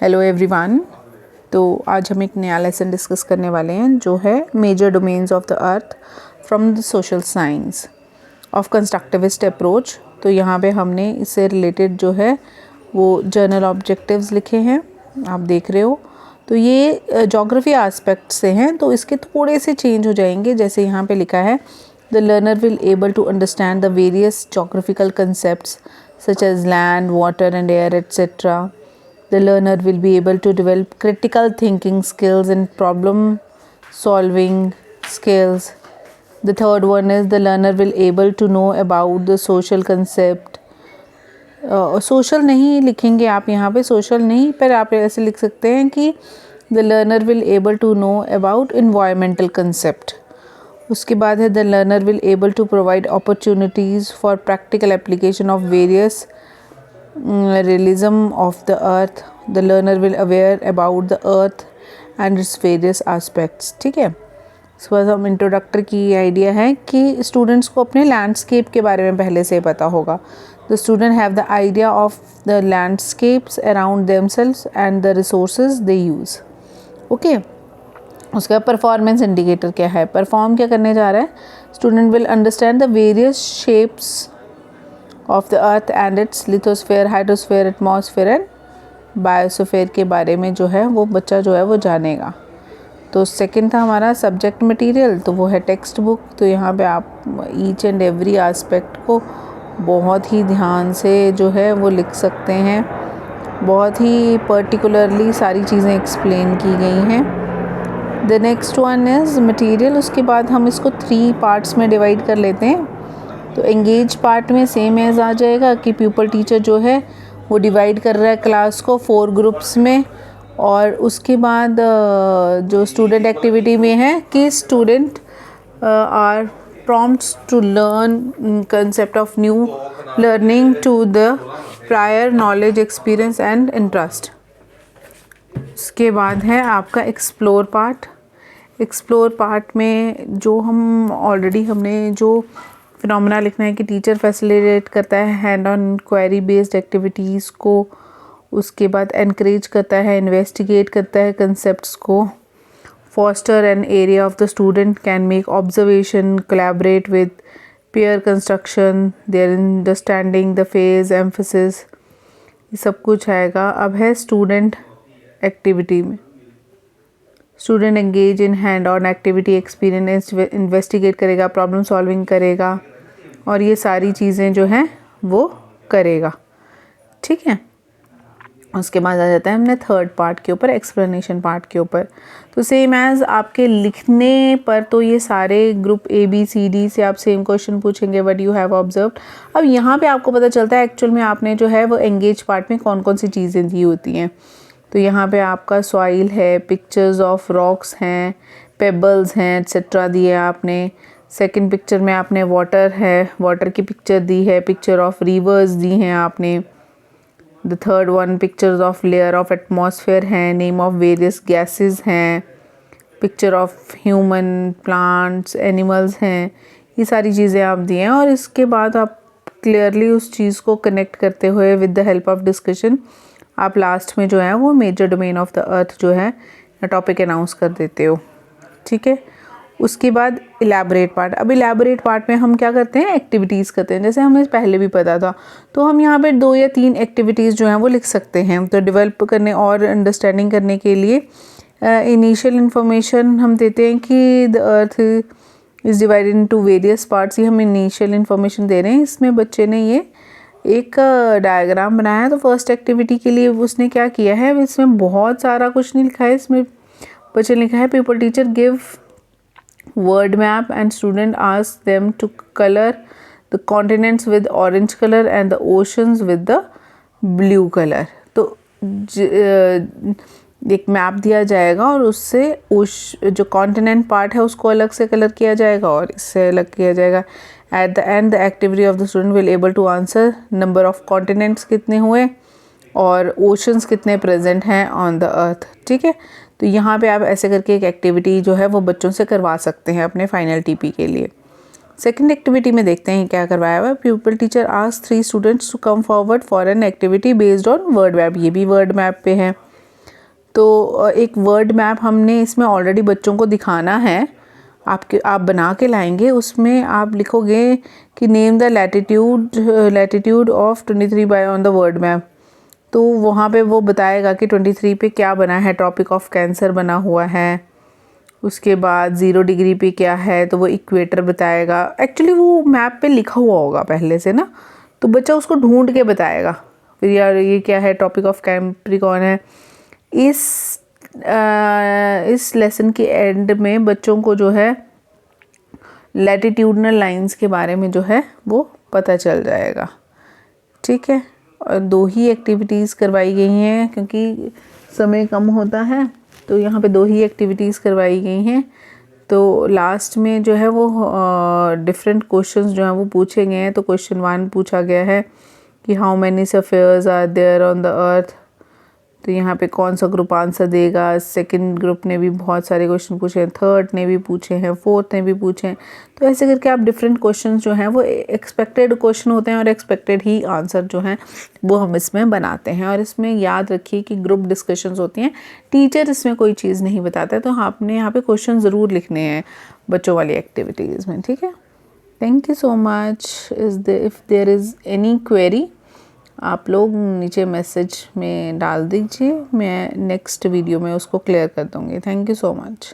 Hello everyone. तो आज हम एक नया लेसन डिस्कस करने वाले हैं जो है major domains of the earth from the social science of constructivist approach. तो यहाँ पे हमने इससे रिलेटेड जो है वो जर्नल ऑब्जेक्टिव्स लिखे हैं, आप देख रहे हो। तो ये जोग्राफी एस्पेक्ट से हैं, तो इसके थोड़े से चेंज हो जाएंगे। जैसे यहाँ पे लिखा है the learner will able to understand the various geographical concepts such as land, water and air etcetera. The learner will be able to develop critical thinking skills and problem solving skills. The third one is the learner will able to know about the social concept. Social नहीं लिखेंगे आप यहाँ पे, social नहीं, पर आप ऐसे लिख सकते हैं कि the learner will able to know about environmental concept. उसके बाद है the learner will able to provide opportunities for practical application of various realism of the earth. The learner will aware about the earth and its various aspects. ठीक है, इसके बाद हम इंट्रोडक्टर की idea है कि स्टूडेंट्स को अपने लैंडस्केप के बारे में पहले से पता होगा. The student have the idea of the landscapes around themselves and the resources they use. Okay. उसके बाद परफॉर्मेंस इंडिकेटर क्या है, परफॉर्म क्या करने जा रहा है. Student will understand the various shapes of the earth and it's lithosphere, hydrosphere, atmosphere and biosphere के बारे में जो है वो बच्चा जो है वो जानेगा. तो सेकंड था हमारा सब्जेक्ट मटेरियल, तो वो है टेक्स्ट बुक. तो यहाँ पे आप ईच एंड एवरी एस्पेक्ट को बहुत ही ध्यान से जो है वो लिख सकते हैं. बहुत ही पर्टिकुलरली सारी चीज़ें एक्सप्लेन की गई हैं. The next one is material. उसके बाद हम इसको 3 पार्ट्स में डिवाइड कर लेते हैं. तो एंगेज पार्ट में सेम एज आ जाएगा कि प्यूपल टीचर जो है वो डिवाइड कर रहा है क्लास को 4 ग्रुप्स में. और उसके बाद जो स्टूडेंट एक्टिविटी में है कि student are prompts to learn concept of new learning to the prior knowledge, experience and interest. उसके बाद है आपका एक्सप्लोर पार्ट. एक्सप्लोर पार्ट में जो हम ऑलरेडी हमने जो फिनोमेना लिखना है कि टीचर फैसिलिटेट करता है hand on query based activities को. उसके बाद एनकरेज करता है, इन्वेस्टिगेट करता है कंसेप्ट्स को. Foster an area of the student can make observation, collaborate with pair construction, their understanding the phase, emphasis, ये सब कुछ आएगा. अब है स्टूडेंट एक्टिविटी में. Student engage in hand on activity, experience, investigate करेगा, प्रॉब्लम सॉल्विंग करेगा और ये सारी चीज़ें जो हैं वो करेगा. ठीक है. उसके बाद आ जाता है हमने थर्ड पार्ट के ऊपर, एक्सप्लेनेशन पार्ट के ऊपर. तो सेम एज आपके लिखने पर तो ये सारे ग्रुप ABCD से आप सेम क्वेश्चन पूछेंगे, व्हाट यू हैव ऑब्जर्व्ड. अब यहाँ पे आपको पता चलता है एक्चुअल में आपने जो है वो एंगेज पार्ट में कौन कौन सी चीज़ें दी होती हैं. तो यहाँ पे आपका सॉइल है, पिक्चर्स ऑफ रॉक्स हैं, पेबल्स हैं, एट्सेट्रा दिए आपने. सेकंड पिक्चर में आपने वाटर है, वाटर की पिक्चर दी है, पिक्चर ऑफ रिवर्स दी हैं आपने. The third one pictures of layer of atmosphere हैं, नेम ऑफ वेरियस गैसेस हैं, picture of human, plants, animals हैं. ये सारी चीज़ें आप दिए हैं. और इसके बाद आप क्लियरली उस चीज़ को कनेक्ट करते हुए with the help of discussion आप लास्ट में जो है वो major domain of the earth जो है टॉपिक अनाउंस कर देते हो. ठीक है. उसके बाद इलेबोरेट पार्ट. अब इलेबोरेट पार्ट में हम क्या करते हैं, एक्टिविटीज़ करते हैं. जैसे हमें पहले भी पता था, तो हम यहाँ पे 2 या 3 एक्टिविटीज़ जो हैं वो लिख सकते हैं. तो डेवलप करने और अंडरस्टैंडिंग करने के लिए इनिशियल इन्फॉर्मेशन हम देते हैं कि the earth is divided into various parts. ये हम इनिशियल इन्फॉर्मेशन दे रहे हैं. इसमें बच्चे ने ये एक डायग्राम बनाया है. तो फर्स्ट एक्टिविटी के लिए उसने क्या किया है, इसमें बहुत सारा कुछ नहीं लिखा है. इसमें बच्चे ने लिखा है pupil teacher give world map and student ask them to colour the continents with orange colour and the oceans with the blue colour. तो एक मैप दिया जाएगा और उससे जो कॉन्टिनेंट पार्ट है उसको अलग से कलर किया जाएगा और इससे अलग किया जाएगा. At the end, the activity of the student will able to answer number of continents कितने हुए और oceans कितने present हैं on the earth. ठीक है. तो यहाँ पे आप ऐसे करके एक एक्टिविटी जो है वो बच्चों से करवा सकते हैं अपने फाइनल TP के लिए. सेकंड एक्टिविटी में देखते हैं क्या करवाया हुआ है. Pupil teacher ask 3 students to come forward for an activity based on world map. ये भी वर्ड मैप पे है. तो एक वर्ड मैप हमने इसमें ऑलरेडी बच्चों को दिखाना है, आप बना के लाएंगे। उसमें आप लिखोगे कि name the latitude of 23 by on the world map. तो वहाँ पे वो बताएगा कि 23 पे क्या बना है, ट्रॉपिक ऑफ कैंसर बना हुआ है। उसके बाद 0 डिग्री पे क्या है, तो वो इक्वेटर बताएगा। एक्चुअली वो मैप पे लिखा हुआ होगा पहले से ना, तो बच्चा उसको ढूंढ के बताएगा फिर, यार ये क्या है, ट्रॉपिक ऑफ कैप्रिकॉर्न है। इस लेसन के एंड में बच्चों को जो है लैटिट्यूडनल लाइंस के बारे में जो है वो पता चल जाएगा। ठीक है, और 2 ही एक्टिविटीज़ करवाई गई हैं क्योंकि समय कम होता है, तो यहाँ पे 2 ही एक्टिविटीज़ करवाई गई हैं। तो लास्ट में जो है वो डिफरेंट क्वेश्चंस जो हैं वो पूछे गए हैं। तो क्वेश्चन 1 पूछा गया है कि how many spheres are there on the earth. तो यहाँ पे कौन सा ग्रुप आंसर देगा। सेकंड ग्रुप ने भी बहुत सारे क्वेश्चन पूछे हैं, थर्ड ने भी पूछे हैं, फोर्थ ने भी पूछे हैं। तो ऐसे करके आप डिफरेंट क्वेश्चन जो हैं वो एक्सपेक्टेड क्वेश्चन होते हैं और एक्सपेक्टेड ही आंसर जो हैं वो हम इसमें बनाते हैं। और इसमें याद रखिए कि ग्रुप डिस्कशंस होती हैं, टीचर इसमें कोई चीज़ नहीं बताता है, तो आपने यहाँ पे क्वेश्चन ज़रूर लिखने हैं बच्चों वाली एक्टिविटीज़ में। ठीक है, thank you so much. If there is any query आप लोग नीचे मैसेज में डाल दीजिए, मैं नेक्स्ट वीडियो में उसको क्लियर कर दूँगी। Thank you so much.